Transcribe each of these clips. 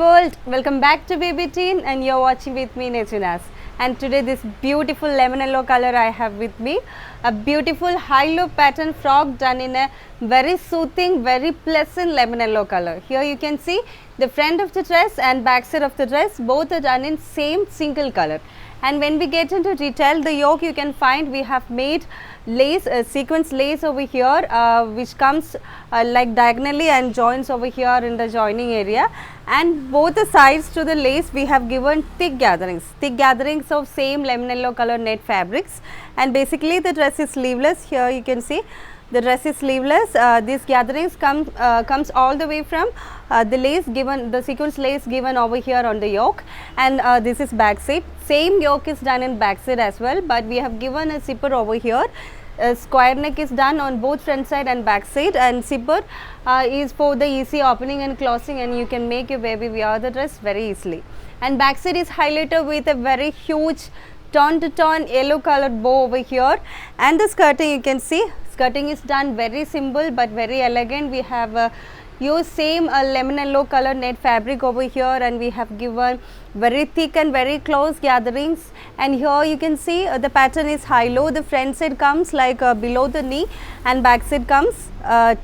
World, welcome back to Baby Teen and you're watching with me Nejunas. And today this beautiful lemon yellow color I have with me, a beautiful high low pattern frock done in a very soothing, very pleasant lemon yellow color. Here you can see the front of the dress and back side of the dress both are done in same single color. And when we get into detail, the yoke you can find we have made lace, sequence lace over here which comes like diagonally and joins over here in the joining area, and both the sides to the lace we have given thick gatherings of same lemon yellow color net fabrics. And basically the dress is sleeveless. Here you can see the dress is sleeveless. These gatherings comes all the way from the lace given, the sequence lace given over here on the yoke, and this is back side. Same yoke is done in back side as well, but we have given a zipper over here. A square neck is done on both front side and back side, and zipper is for the easy opening and closing, and you can make your baby wear the dress very easily. And back side is highlighted with a very huge tone to tone yellow colored bow over here. And the skirting you can see, skirting is done very simple but very elegant. We have used same lemon yellow color net fabric over here, and we have given very thick and very close gatherings. And here you can see the pattern is high low. The front side comes like below the knee, and back side comes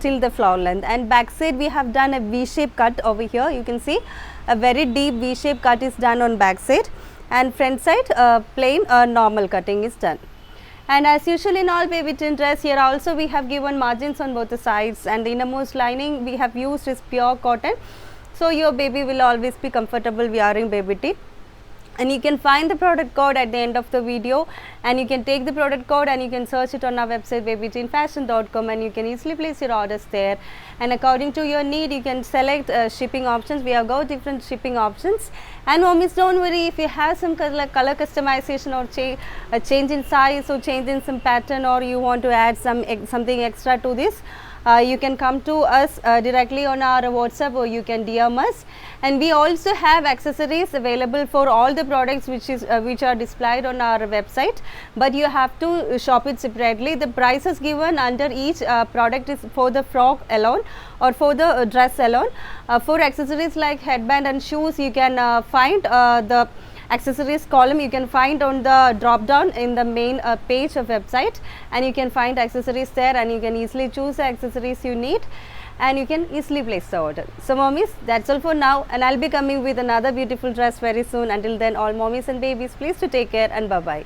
till the floor length. And back side we have done a V-shape cut over here. You can see a very deep V-shape cut is done on back side, and front side plain normal cutting is done. And as usual in all baby teen dress, here also we have given margins on both the sides, and the innermost lining we have used is pure cotton, so your baby will always be comfortable wearing baby teen. And you can find the product code at the end of the video, and you can take the product code and you can search it on our website babyteenfashion.com, and you can easily place your orders there. And according to your need you can select shipping options. We have got different shipping options. And mommies, don't worry if you have some color customization or a change in size or change in some pattern, or you want to add something extra to this. You can come to us directly on our WhatsApp, or you can DM us. And we also have accessories available for all the products which are displayed on our website, but you have to shop it separately. The prices given under each product is for the frock alone or for the dress alone. For accessories like headband and shoes, you can find the accessories column you can find on the drop down in the main page of website, and you can find accessories there, and you can easily choose the accessories you need, and you can easily place the order. So mommies, that's all for now, and I'll be coming with another beautiful dress very soon. Until then, all mommies and babies, please to take care and bye bye.